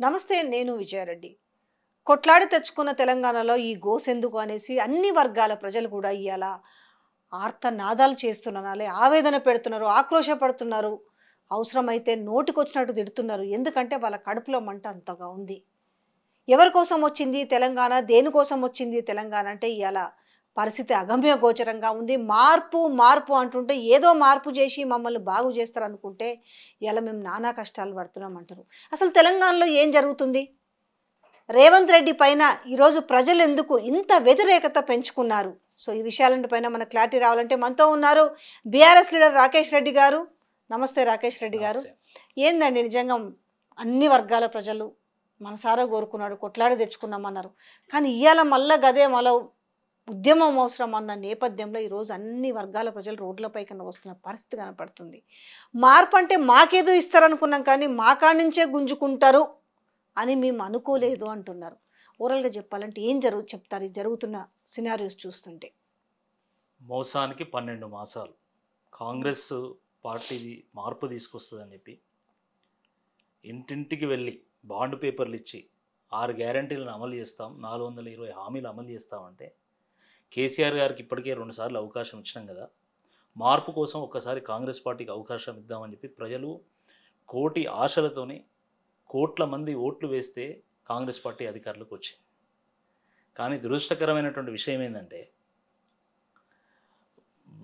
నమస్తే. నేను విజయారెడ్డి. కొట్లాడి తెచ్చుకున్న తెలంగాణలో ఈ గోసెందుకు అనేసి అన్ని వర్గాల ప్రజలు కూడా ఇయాల ఆర్తనాదాలు చేస్తున్నానాలే ఆవేదన పెడుతున్నారు, ఆక్రోశపడుతున్నారు. అవసరమైతే నోటికొచ్చినట్టు తిడుతున్నారు. ఎందుకంటే వాళ్ళ కడుపులో మంట అంతగా ఉంది. ఎవరి కోసం వచ్చింది తెలంగాణ? దేనికోసం వచ్చింది తెలంగాణ అంటే ఇయాల పరిస్థితి అగమ్య గోచరంగా ఉంది. మార్పు, మార్పు అంటుంటే ఏదో మార్పు చేసి మమ్మల్ని బాగు చేస్తారనుకుంటే ఇయాల మేము నానా కష్టాలు పడుతున్నామంటారు. అసలు తెలంగాణలో ఏం జరుగుతుంది? రేవంత్ రెడ్డి పైన ఈరోజు ప్రజలు ఎందుకు ఇంత వ్యతిరేకత పెంచుకున్నారు? సో ఈ విషయాలంటి పైన మన క్లారిటీ రావాలంటే మనతో ఉన్నారు బీఆర్ఎస్ లీడర్ రాకేష్ రెడ్డి గారు. నమస్తే రాకేష్ రెడ్డి గారు. నమస్తే. ఏందండి నిజంగా అన్ని వర్గాల ప్రజలు మనసారా కోరుకున్నాడు, కొట్లాడి తెచ్చుకున్నామన్నారు. కానీ ఇవాళ మళ్ళా గదే మళ్ళా ఉద్యమం అవసరం అన్న నేపథ్యంలో ఈరోజు అన్ని వర్గాల ప్రజలు రోడ్లపై కన్నా వస్తున్న పరిస్థితి కనపడుతుంది. మార్పు అంటే మాకేదో ఇస్తారనుకున్నాం కానీ మా కాడి నుంచే గుంజుకుంటారు అని మేము అనుకోలేదు అంటున్నారు. ఓవరాల్గా చెప్పాలంటే ఏం చెప్తారు ఈ జరుగుతున్న సినారియోస్ చూస్తుంటే? మోసానికి 12 మాసాలు కాంగ్రెస్ పార్టీ మార్పు తీసుకొస్తుందని చెప్పి ఇంటింటికి వెళ్ళి బాండ్ పేపర్లు ఇచ్చి 6 గ్యారంటీలను అమలు చేస్తాం, 420 హామీలు అమలు చేస్తామంటే కేసీఆర్ గారికి ఇప్పటికే 2 సార్లు అవకాశం ఇచ్చినాం కదా, మార్పు కోసం ఒక్కసారి కాంగ్రెస్ పార్టీకి అవకాశం ఇద్దామని చెప్పి ప్రజలు కోటి ఆశలతోని కోట్ల మంది ఓట్లు వేస్తే కాంగ్రెస్ పార్టీ అధికారులకు వచ్చింది. కానీ దురదృష్టకరమైనటువంటి విషయం ఏంటంటే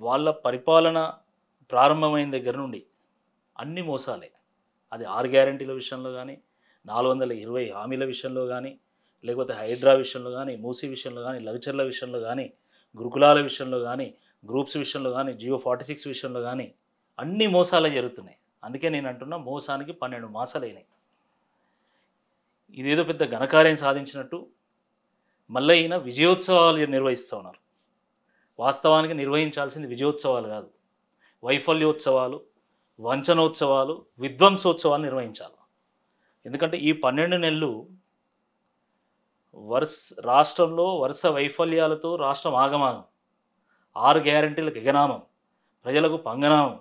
వాళ్ళ పరిపాలన ప్రారంభమైన దగ్గర నుండి అన్ని మోసాలే. అది 6 గ్యారంటీల విషయంలో కానీ, 420 హామీల విషయంలో కానీ, లేకపోతే హైడ్రా విషయంలో కానీ, మూసీ విషయంలో కానీ, లగ్చర్ల విషయంలో కానీ, గురుకులాల విషయంలో కానీ, గ్రూప్స్ విషయంలో కానీ, జియో 46 విషయంలో కానీ అన్ని మోసాలే జరుగుతున్నాయి. అందుకే నేను అంటున్నా మోసానికి 12 మాసాలైనాయి. ఇదేదో పెద్ద ఘనకార్యం సాధించినట్టు మళ్ళీ ఈయన విజయోత్సవాలు నిర్వహిస్తూ ఉన్నారు. వాస్తవానికి నిర్వహించాల్సింది విజయోత్సవాలు కాదు, వైఫల్యోత్సవాలు, వంచనోత్సవాలు, విధ్వంసోత్సవాలు నిర్వహించాలి. ఎందుకంటే ఈ 12 నెలలు రాష్ట్రంలో వరుస వైఫల్యాలతో రాష్ట్రం ఆగమాగం, 6 గ్యారంటీలకు ఎగనామం, ప్రజలకు పంగనామం.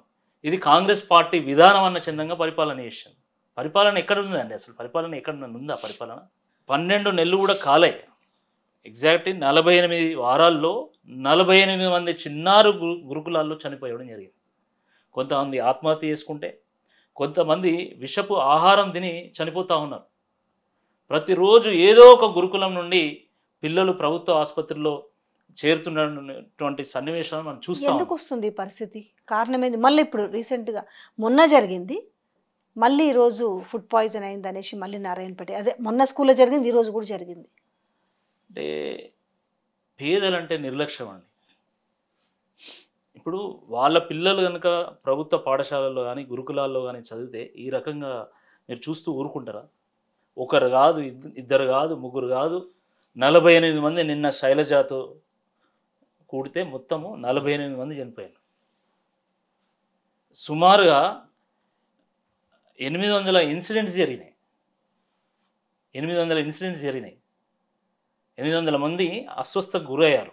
ఇది కాంగ్రెస్ పార్టీ విధానం అన్న చందంగా పరిపాలన చేసింది. పరిపాలన ఎక్కడ ఉందండి? అసలు పరిపాలన ఎక్కడ ఉందా? పరిపాలన 12 నెలలు కూడా కాలే. ఎగ్జాక్ట్లీ 48 వారాల్లో 48 మంది చిన్నారు గురుకులాల్లో చనిపోయడం జరిగింది. కొంతమంది ఆత్మహత్య చేసుకుంటే, కొంతమంది విషపు ఆహారం తిని చనిపోతూ ఉన్నారు. ప్రతిరోజు ఏదో ఒక గురుకులం నుండి పిల్లలు ప్రభుత్వ ఆసుపత్రిలో చేరుతున్నటువంటి సన్నివేశాలను మనం చూస్తాం. ఎందుకు వస్తుంది ఈ పరిస్థితి? కారణం ఏంది? మళ్ళీ ఇప్పుడు రీసెంట్గా మొన్న జరిగింది, మళ్ళీ ఈరోజు ఫుడ్ పాయిజన్ అయింది అనేసి మళ్ళీ నారాయణపేట, అదే మొన్న స్కూల్లో జరిగింది, ఈరోజు కూడా జరిగింది. అంటే పేదలంటే నిర్లక్ష్యం అండి. ఇప్పుడు వాళ్ళ పిల్లలు కనుక ప్రభుత్వ పాఠశాలల్లో కానీ గురుకులాల్లో కానీ చదివితే ఈ రకంగా మీరు చూస్తూ ఊరుకుంటారా? ఒకరు కాదు, ఇద్దరు కాదు, ముగ్గురు కాదు, 48 మంది నిన్న శైలజాతో కూడితే మొత్తము 48 మంది చనిపోయారు. సుమారుగా 800 ఇన్సిడెంట్స్ జరిగినాయి. 800 ఇన్సిడెంట్స్ జరిగినాయి. 800 మంది అస్వస్థకు గురయ్యారు.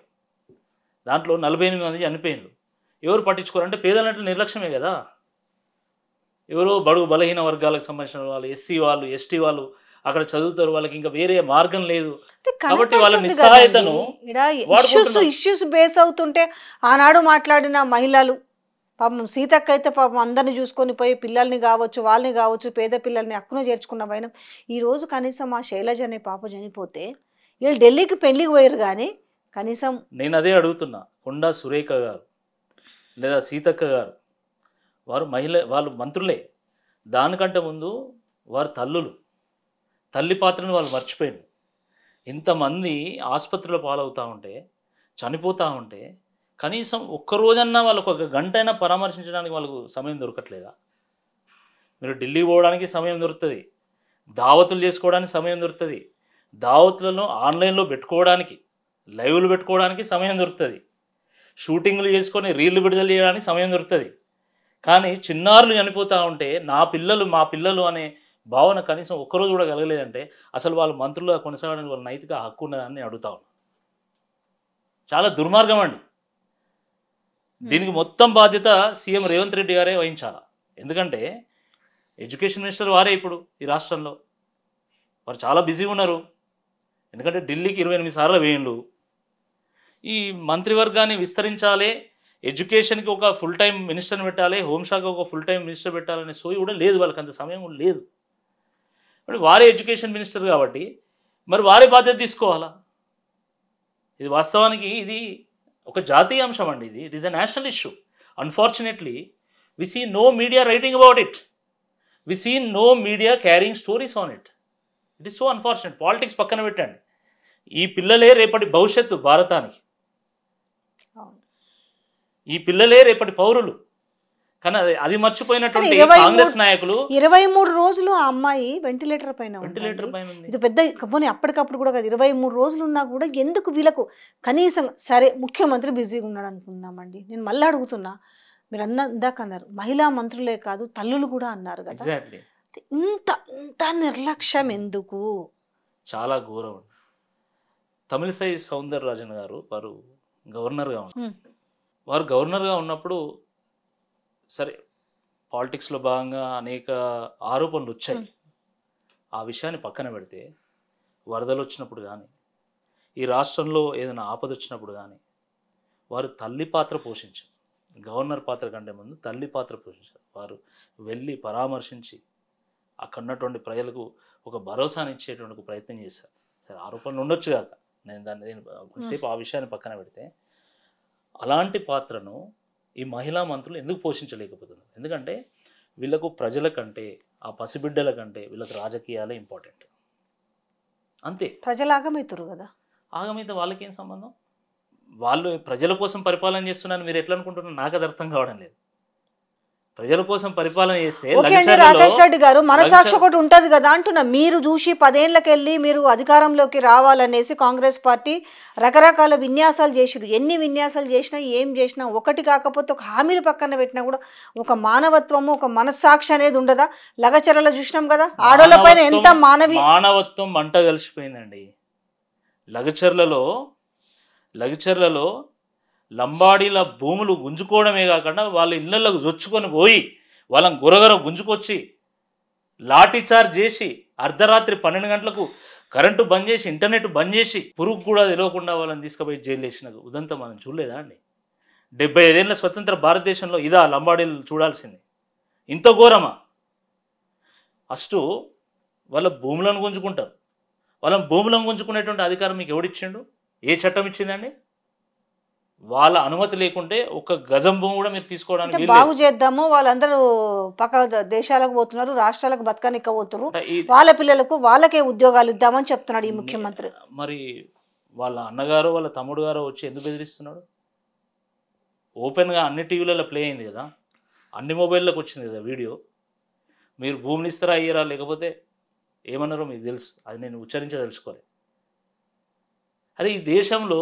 దాంట్లో 48 మంది చనిపోయినారు. ఎవరు పట్టించుకోరంటే పేదలంటే నిర్లక్ష్యమే కదా. ఎవరో బడుగు బలహీన వర్గాలకు సంబంధించిన వాళ్ళు, ఎస్సీ వాళ్ళు, ఎస్టీ వాళ్ళు అక్కడ చదువుతారు, వాళ్ళకి ఇంకా వేరే మార్గం లేదు కాబట్టి వాళ్ళ నిస్సహాయతను ఇష్యూస్ బేస్ అవుతుంటే ఆనాడు మాట్లాడిన మహిళలు పాపం సీతక్క అయితే పాపం అందరిని చూసుకొని పోయి పిల్లల్ని కావచ్చు, వాళ్ళని కావచ్చు, పేద పిల్లల్ని అక్కున చేర్చుకున్న వైనం ఈరోజు కనీసం ఆ శైలజ అనే పాప చనిపోతే వీళ్ళు ఢిల్లీకి పెళ్లికి పోయారు కానీ కనీసం. నేను అదే అడుగుతున్నా, కొండా సురేఖ గారు లేదా సీతక్క గారు వాళ్ళు మంత్రులే. దానికంటే ముందు వారు తల్లి పాత్రను వాళ్ళు మర్చిపోయారు. ఇంతమంది ఆసుపత్రిలో పాలవుతూ ఉంటే, చనిపోతూ ఉంటే కనీసం ఒక్కరోజన్నా వాళ్ళకు ఒక గంట అయినా పరామర్శించడానికి వాళ్ళకు సమయం దొరకట్లేదా? మీరు ఢిల్లీ పోవడానికి సమయం దొరుకుతుంది, దావతులు చేసుకోవడానికి సమయం దొరుకుతుంది, దావతులను ఆన్లైన్లో పెట్టుకోవడానికి, లైవ్లు పెట్టుకోవడానికి సమయం దొరుకుతుంది, షూటింగ్లు చేసుకొని రీళ్లు విడుదల చేయడానికి సమయం దొరుకుతుంది. కానీ చిన్నారులు చనిపోతూ ఉంటే మా పిల్లలు అనే భావన కనీసం ఒక్కరోజు కూడా కలగలేదంటే అసలు వాళ్ళు మంత్రులుగా కొనసాగడానికి వాళ్ళ నైతిక హక్కు ఉన్నదని అడుగుతా ఉన్నాను. చాలా దుర్మార్గం అండి. దీనికి మొత్తం బాధ్యత సీఎం రేవంత్ రెడ్డి గారే వహించాలి. ఎందుకంటే ఎడ్యుకేషన్ మినిస్టర్ వారే ఇప్పుడు ఈ రాష్ట్రంలో. వారు చాలా బిజీగా ఉన్నారు. ఎందుకంటే ఢిల్లీకి 28 సార్లు వేయండు. ఈ మంత్రివర్గాన్ని విస్తరించాలి, ఎడ్యుకేషన్కి ఒక ఫుల్ టైం మినిస్టర్ని పెట్టాలి, హోంశాఖ ఒక ఫుల్ టైం మినిస్టర్ పెట్టాలనే సోయి కూడా లేదు, వాళ్ళకి అంత సమయం కూడా లేదు. మరి వారే ఎడ్యుకేషన్ మినిస్టర్ కాబట్టి మరి వారే బాధ్యత తీసుకోవాలా? ఇది వాస్తవానికి ఇది ఒక జాతీయ అంశం అండి. It is a national issue. Unfortunately we see no media writing about it. We see no media carrying stories on it. It is so unfortunate. Politics పక్కన పెట్టండి, ఈ పిల్లలే రేపటి భవిష్యత్తు భారతానికి, ఈ పిల్లలే రేపటి పౌరులు. కానీ అది మర్చిపోయినటువంటి కాంగ్రెస్ నాయకులు 23 రోజులు ఆ అమ్మాయి వెంటిలేటర్ పైన ఉంది. ఇది పెద్ద పోనీ అప్పటికప్పుడు కూడా కాదు, 23 రోజులు ఉన్నా కూడా ఎందుకు వీళ్ళకు కనీసం సరే ముఖ్యమంత్రి బిజీగా ఉన్నాడు అనుకుందామండి. నేను మళ్ళీ అడుగుతున్నా, మీరు ఇందాక అన్నారు మహిళా మంత్రులే కాదు తల్లులు కూడా అన్నారు కదా, ఎగ్జాక్ట్లీ. ఇంత ఇంత నిర్లక్ష్యం ఎందుకు? చాలా ఘోరం. తమిళిసై సౌందరరాజన్ గారు వారు గవర్నర్గా ఉన్నారు. వారు గవర్నర్గా ఉన్నప్పుడు సరే పాలిటిక్స్లో భాగంగా అనేక ఆరోపణలు వచ్చాయి. ఆ విషయాన్ని పక్కన పెడితే వరదలు వచ్చినప్పుడు కానీ, ఈ రాష్ట్రంలో ఏదైనా ఆపద వచ్చినప్పుడు కానీ వారు తల్లి పాత్ర పోషించారు. గవర్నర్ పాత్ర కంటే ముందు తల్లి పాత్ర పోషించారు. వారు వెళ్ళి పరామర్శించి అక్కడ ఉన్నటువంటి ప్రజలకు ఒక భరోసానిచ్చేటువంటి ఒక ప్రయత్నం చేశారు. సరే ఆరోపణలు ఉండొచ్చు కాక, నేను కొంతసేపు ఆ విషయాన్ని పక్కన పెడితే అలాంటి పాత్రను ఈ మహిళా మంత్రులు ఎందుకు పోషించలేకపోతున్నారు? ఎందుకంటే వీళ్ళకు ప్రజల కంటే, ఆ పసిబిడ్డల కంటే వీళ్ళకి రాజకీయాలే ఇంపార్టెంట్. అంతే. ప్రజలు ఆగమవుతారు కదా. ఆగమైతే వాళ్ళకేం సంబంధం? వాళ్ళు ప్రజల కోసం పరిపాలన చేస్తున్నారని మీరు ఎట్లా అనుకుంటున్నారు? నాకు అది అర్థం కావడం లేదు. ప్రజల కోసం పరిపాలన చేస్తే రాకేష్ రెడ్డి గారు మనసాక్షి ఒకటి ఉంటది కదా అంటున్నా. మీరు చూసి 10 ఏళ్ళకెళ్ళి మీరు అధికారంలోకి రావాలనేసి కాంగ్రెస్ పార్టీ రకరకాల విన్యాసాలు చేసిరు. ఎన్ని విన్యాసాలు చేసినా ఏం చేసినా ఒకటి కాకపోతే ఒక హామీలు పక్కన పెట్టినా కూడా ఒక మానవత్వము ఒక మనస్సాక్షి అనేది ఉండదా? లగచర్లలో చూసినాం కదా, ఆడోళ్ళ పైన ఎంత మానవత్వం మంట కలిసిపోయిందండి. లగచర్లలో లంబాడీల భూములు గుంజుకోవడమే కాకుండా వాళ్ళ ఇళ్లలోకి జొచ్చుకొని పోయి వాళ్ళని గురగర గుంజుకొచ్చి లాఠీ చార్జ్ చేసి అర్ధరాత్రి 12 గంటలకు కరెంటు బంద్ చేసి ఇంటర్నెట్ బంద్ చేసి పురుగు కూడా తెలియకుండా వాళ్ళని తీసుకుపోయి జైలు వేసిన ఉదంతా మనం చూడలేదా అండి? 75 ఏళ్ళ స్వతంత్ర భారతదేశంలో ఇదా లంబాడీలు చూడాల్సింది? ఇంత ఘోరమా? ఫస్ట్ వాళ్ళ భూములను గుంజుకుంటారు. వాళ్ళని భూములను గుంజుకునేటువంటి అధికారం మీకు ఎవడిచ్చిండు? ఏ చట్టం ఇచ్చిందండి? వాళ్ళ అనుమతి లేకుంటే ఒక గజం భూమి కూడా మీరు తీసుకోవడానికి బాగు చేద్దాము, వాళ్ళందరూ పక్క దేశాలకు పోతున్నారు, రాష్ట్రాలకు బతకనిక పోతున్నారు, వాళ్ళ పిల్లలకు వాళ్ళకే ఉద్యోగాలు ఇద్దామని చెప్తున్నాడు ఈ ముఖ్యమంత్రి. మరి వాళ్ళ అన్నగారు వాళ్ళ తమ్ముడు గారు వచ్చి ఎందుకు బెదిరిస్తున్నాడు? ఓపెన్గా అన్ని టీవీలలో ప్లే అయింది కదా, అన్ని మొబైల్లోకి వచ్చింది కదా వీడియో. మీరు భూమిని ఇస్తారా అయ్యారా లేకపోతే ఏమన్నారో మీకు తెలుసు, అది నేను తెలుసుకోవాలి. అదే ఈ దేశంలో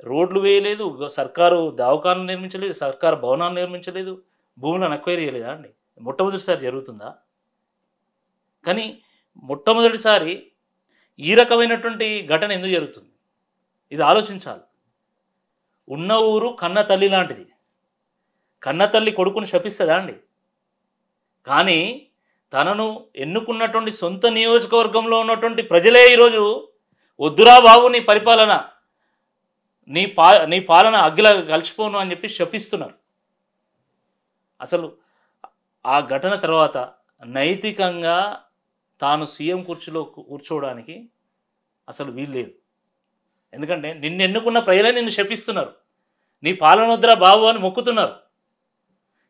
రోడ్లు వేయలేదు, సర్కారు దవాఖానాలు నిర్మించలేదు, సర్కారు భవనాలు నిర్మించలేదు, భూములను అక్వైర్ చేయలేదా అండి? మొట్టమొదటిసారి జరుగుతుందా? కానీ మొట్టమొదటిసారి ఈ రకమైనటువంటి ఘటన ఎందుకు జరుగుతుంది? ఇది ఆలోచించాలి. ఉన్న ఊరు కన్న తల్లి లాంటిది. కన్న తల్లి కొడుకుని శపిస్తుందా అండి? కానీ తనను ఎన్నుకున్నటువంటి సొంత నియోజకవర్గంలో ఉన్నటువంటి ప్రజలే ఈరోజు వద్దురా బాబు నీ పరిపాలన, నీ పాలన అగ్గిలా కలిసిపోను అని చెప్పి శపిస్తున్నారు. అసలు ఆ ఘటన తర్వాత నైతికంగా తాను సీఎం కుర్చీలో కూర్చోవడానికి అసలు వీలు లేదు. ఎందుకంటే నిన్ను ఎన్నుకున్న ప్రజలే నిన్ను శపిస్తున్నారు, నీ పాలన వద్దురా బాబు అని మొక్కుతున్నారు.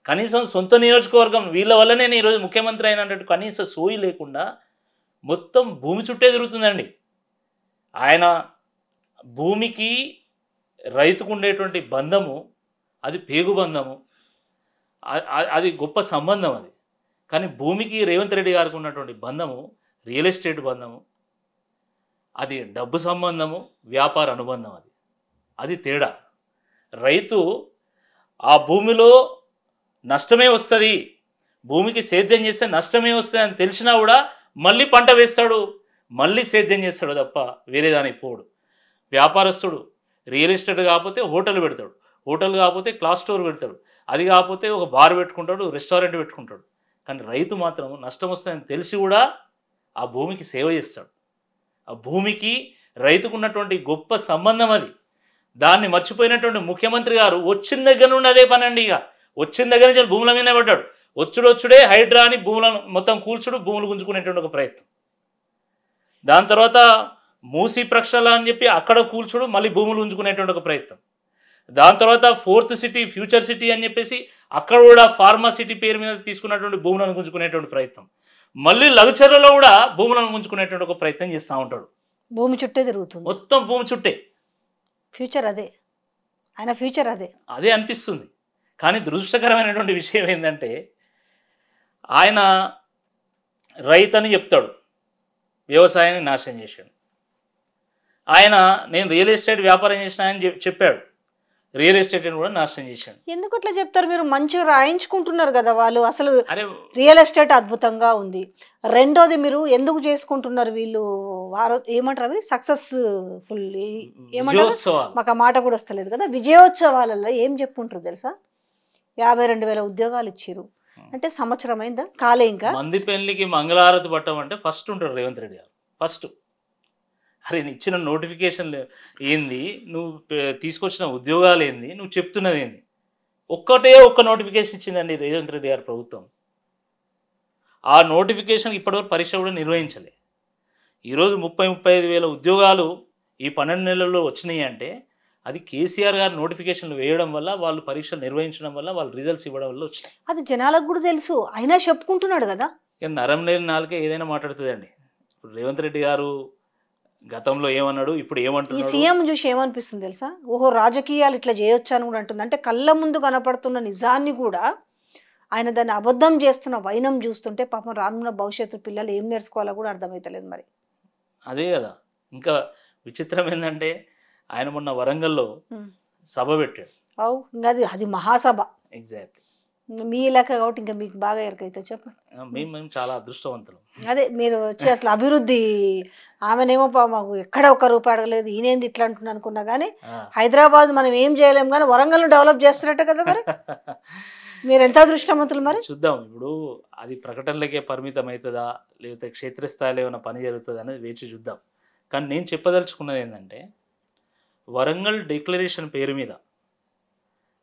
కనీసం సొంత నియోజకవర్గం వీళ్ళ వల్లనే నేను ఈరోజు ముఖ్యమంత్రి అయినట్టు కనీసం సోయి లేకుండా మొత్తం భూమి చుట్టే తిరుగుతుందండి. ఆయన భూమికి రైతుకు ఉండేటువంటి బంధము అది పేగు బంధము, అది గొప్ప సంబంధం అది. కానీ భూమికి రేవంత్ రెడ్డి గారికి ఉన్నటువంటి బంధము రియల్ ఎస్టేట్ బంధము, అది డబ్బు సంబంధము, వ్యాపార అనుబంధం. అది తేడా. రైతు ఆ భూమిలో నష్టమే వస్తుంది, భూమికి సేద్యం చేస్తే నష్టమే వస్తుంది అని తెలిసినా కూడా మళ్ళీ పంట వేస్తాడు, మళ్ళీ సేద్యం చేస్తాడు తప్ప వేరే దానికి పోడు. వ్యాపారస్తుడు రియల్ ఎస్టేట్ కాకపోతే హోటల్ పెడతాడు, హోటల్ కాకపోతే క్లాస్ స్టోర్ పెడతాడు, అది కాకపోతే ఒక బార్ పెట్టుకుంటాడు, రెస్టారెంట్ పెట్టుకుంటాడు. కానీ రైతు మాత్రం నష్టం వస్తుందని తెలిసి కూడా ఆ భూమికి సేవ చేస్తాడు. ఆ భూమికి రైతుకు ఉన్నటువంటి గొప్ప సంబంధం అది. దాన్ని మర్చిపోయినటువంటి ముఖ్యమంత్రి గారు వచ్చిన దగ్గర నుండి అదే పని అండి. ఇక వచ్చిన దగ్గర నుంచి భూముల మీదనే పడ్డాడు. వచ్చుడే హైడ్రా అని భూములను మొత్తం కూల్చుడు, భూములు గుంజుకునేటువంటి ఒక ప్రయత్నం. దాని తర్వాత మూసీ ప్రక్షాళన అని చెప్పి అక్కడ కూల్చుడు, మళ్ళీ భూములు ఉంచుకునేటువంటి ఒక ప్రయత్నం. దాని తర్వాత 4th సిటీ ఫ్యూచర్ సిటీ అని చెప్పేసి అక్కడ కూడా ఫార్మా సిటీ పేరు మీద తీసుకున్నటువంటి భూములను గుంజుకునేటువంటి ప్రయత్నం. మళ్ళీ లగచర్లలో కూడా భూములను గుంజుకునేటువంటి ఒక ప్రయత్నం చేస్తూ ఉంటాడు. భూమి చుట్టే తిరుగుతుంది, మొత్తం భూమి చుట్టే. ఫ్యూచర్ అదే, ఆయన ఫ్యూచర్ అదే అనిపిస్తుంది. కానీ దురదృష్టకరమైనటువంటి విషయం ఏంటంటే ఆయన రైతని చెప్తాడు, వ్యవసాయాన్ని నాశనం చేశాడు. ఆయన నేను రియల్ ఎస్టేట్ వ్యాపారం చేసిన ఆయన చెప్పాడు, రియల్ ఎస్టేట్ని కూడా నాశనం చేశాడు. ఎందుకు అట్లా చెప్తారు? మీరు మంచిగా రాయించుకుంటున్నారు కదా వాళ్ళు. అసలు అరే రియల్ ఎస్టేట్ అద్భుతంగా ఉంది. రెండోది మీరు ఎందుకు చేసుకుంటున్నారు వీళ్ళు ఏమంటారు అవి సక్సెస్ఫుల్ ఏమంటారు, మాకు ఆ మాట కూడా వస్తలేదు కదా. విజయోత్సవాలలో ఏం చెప్పుకుంటారు తెలుసా? 52,000 ఉద్యోగాలు ఇచ్చారు అంటే సంవత్సరం అయిందా కాలే. ఇంకా మంది పెళ్లికి మంగళహారతి పట్టమంటే ఫస్ట్ ఉంటాడు రేవంత్ రెడ్డి గారు. ఫస్ట్ అరే ఇచ్చిన నోటిఫికేషన్లు ఏంది, నువ్వు తీసుకొచ్చిన ఉద్యోగాలు ఏంది, నువ్వు చెప్తున్నది ఏంది? ఒక్క నోటిఫికేషన్ ఇచ్చిందండి రేవంత్ రెడ్డి గారి ప్రభుత్వం. ఆ నోటిఫికేషన్ ఇప్పటివరకు పరీక్ష కూడా నిర్వహించలే. ఈరోజు 35,000 ఉద్యోగాలు ఈ 12 నెలల్లో వచ్చినాయి అంటే అది కేసీఆర్ గారు నోటిఫికేషన్లు వేయడం వల్ల, వాళ్ళు పరీక్షలు నిర్వహించడం వల్ల, వాళ్ళు రిజల్ట్స్ ఇవ్వడం వల్ల వచ్చినాయి. అది జనాలకు కూడా తెలుసు, అయినా చెప్పుకుంటున్నాడు కదా. ఇక నరం లేని నాలుకే ఏదైనా మాట్లాడుతుందండి. ఇప్పుడు రేవంత్ రెడ్డి గారు గతంలో ఏమన్నాడు, ఇప్పుడు ఈ ఏమంటున్నాడు? సీఎం చూసి ఏమనిపిస్తుంది తెలుసా? ఓహో రాజకీయాలు ఇట్లా చేయొచ్చు అని కూడా అంటుంది. అంటే కళ్ళ ముందు కనపడుతున్న నిజాన్ని కూడా ఆయన దాన్ని అబద్ధం చేస్తున్న వైనం చూస్తుంటే పాపం రానున్న భవిష్యత్తు పిల్లలు ఏం నేర్చుకోవాలో కూడా అర్థమవుతలేదు మరి. అదే కదా. ఇంకా విచిత్రం ఏంటంటే ఆయన మొన్న వరంగల్లో సభ పెట్టాడు. అవు ఇంకా అది మహాసభ. ఎగ్జాక్ట్లీ. మీ ఇలాక కాబట్టి ఇంకా మీకు బాగా ఎరకైతే చెప్పండి. మేము చాలా అదృష్టవంతులు. అదే మీరు వచ్చి అసలు అభివృద్ధి, ఆమెనేమో మాకు ఎక్కడ ఒక్క రూపాయి అడగలేదు, ఈయనేంది ఇట్లా అంటున్నా అనుకున్నా కానీ హైదరాబాద్ మనం ఏం చేయలేము కానీ వరంగల్ డెవలప్ చేస్తున్నట్టు కదా మరి. మీరు ఎంత అదృష్టవంతులు మరి. చూద్దాం ఇప్పుడు అది ప్రకటనలకే పరిమితం అవుతుందా, లేకపోతే క్షేత్రస్థాయిలో ఏమైనా పని జరుగుతుంది అనేది వేచి చూద్దాం. కానీ నేను చెప్పదలుచుకున్నది ఏంటంటే వరంగల్ డిక్లరేషన్ పేరు మీద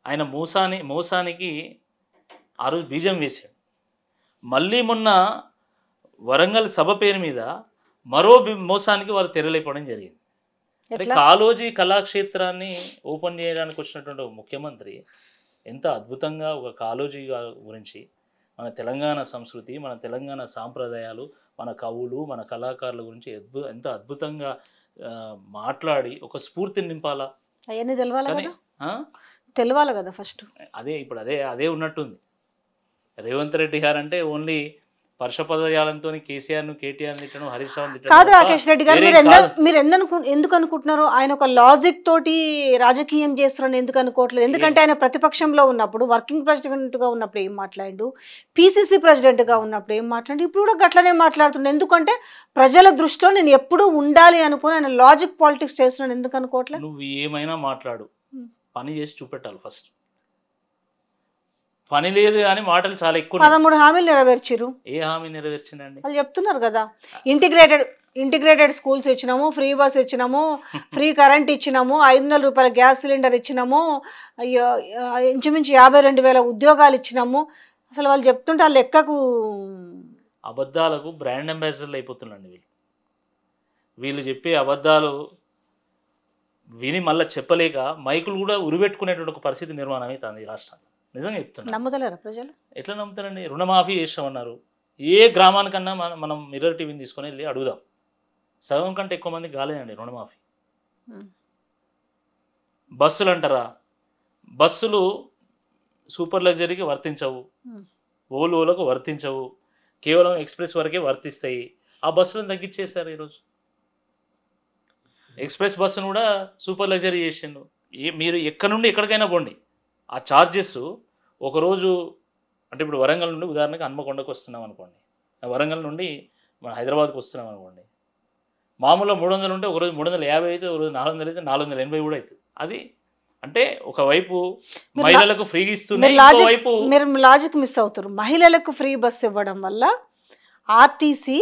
ఆయన మోసానికి ఆ రోజు బీజం వేశాడు. మళ్ళీ మొన్న వరంగల్ సభ పేరు మీద మరో మోసానికి వారు తెరలేపడం జరిగింది. కాళోజీ కళాక్షేత్రాన్ని ఓపెన్ చేయడానికి వచ్చినటువంటి ముఖ్యమంత్రి ఎంత అద్భుతంగా ఒక కాళోజీ గురించి, మన తెలంగాణ సంస్కృతి, మన తెలంగాణ సాంప్రదాయాలు, మన కవులు, మన కళాకారుల గురించి ఎంత అద్భుతంగా మాట్లాడి ఒక స్ఫూర్తిని నింపాలా. అవన్నీ తెలవాలి కదా ఫస్ట్. అదే ఇప్పుడు అదే ఉన్నట్టుంది. రేవంత్ రెడ్డి గారు అంటే ఓన్లీ పరుష పదజాలంతో కేసీఆర్ను కేటీఆర్ని తిట్టడం, హరీష్ రావు కాదు. రాకేష్ రెడ్డి గారు మీరు ఎందుకు అనుకుంటున్నారు ఆయన ఒక లాజిక్ తోటి రాజకీయం చేస్తున్నారని ఎందుకు అనుకోవట్లేదు? ఎందుకంటే ఆయన ప్రతిపక్షంలో ఉన్నప్పుడు, వర్కింగ్ ప్రెసిడెంట్గా ఉన్నప్పుడు ఏం మాట్లాడు, పిసిసి ప్రెసిడెంట్గా ఉన్నప్పుడు ఏం మాట్లాడు, ఇప్పుడు కూడా గట్లనే మాట్లాడుతున్నాడు. ఎందుకంటే ప్రజల దృష్టిలో నేను ఎప్పుడూ ఉండాలి అనుకుని ఆయన లాజిక్ పాలిటిక్స్ చేస్తున్నాను ఎందుకు అనుకోవట్లేదు? నువ్వు ఏమైనా మాట్లాడు, పని చేసి చూపెట్టాలి ఫస్ట్. పని లేదు కానీ మాటలు చాలా ఎక్కువ. 13 హామీలు నెరవేర్చారు. ఏ హామీ నెరవేర్చిందండి? అది చెప్తున్నారు కదా. ఇంటిగ్రేటెడ్ స్కూల్స్ ఇచ్చినాము, ఫ్రీ బస్ ఇచ్చినాము, ఫ్రీ కరెంట్ ఇచ్చినాము, 500 రూపాయల గ్యాస్ సిలిండర్ ఇచ్చినాము, అయ్యో ఇంచుమించు 52,000 ఉద్యోగాలు ఇచ్చినాము. అసలు వాళ్ళు చెప్తుంటే ఆ లెక్కకు అబద్ధాలకు బ్రాండ్ అంబాసిడర్లు అయిపోతున్నాండి వీళ్ళు చెప్పే అబద్ధాలు విని మళ్ళీ చెప్పలేక మైకులు కూడా ఉరిపెట్టుకునేటువంటి ఒక పరిస్థితి నిర్మాణం అవుతుంది ఈ రాష్ట్రంలో. నిజంగా చెప్తున్నా. నమ్ముతలేరా ప్రజలు? ఎట్లా నమ్ముతారండి? రుణమాఫీ చేసామన్నారు. ఏ గ్రామానికన్నా మనం మిర్రర్ టీవీని తీసుకొని వెళ్ళి అడుగుదాం. సగం కంటే ఎక్కువ మంది కాలేదండి రుణమాఫీ. బస్సులు అంటారా, బస్సులు సూపర్ లగ్జరీకి వర్తించవు, ఓలోలకు వర్తించవు, కేవలం ఎక్స్ప్రెస్ వరకే వర్తిస్తాయి. ఆ బస్సులను తగ్గించేశారు ఈరోజు. ఎక్స్ప్రెస్ బస్సును కూడా సూపర్ లగ్జరీ చేసిండు. మీరు ఎక్కడి నుండి ఎక్కడికైనా పోండి, ఆ ఛార్జెస్ ఒకరోజు అంటే ఇప్పుడు వరంగల్ నుండి ఉదాహరణకు హన్మకొండకు వస్తున్నాం అనుకోండి, వరంగల్ నుండి మన హైదరాబాద్కి వస్తున్నాం అనుకోండి, మామూలుగా 300 ఉంటే ఒకరోజు 350 అయితే, ఒకరోజు 400 అయితే, 480 కూడా అవుతుంది. అది అంటే ఒకవైపు మహిళలకు ఫ్రీగా ఇస్తుంది, ఇంకోవైపు మీరు లాజిక్ మిస్ అవుతారు. మహిళలకు ఫ్రీ బస్ ఇవ్వడం వల్ల ఆర్టీసీ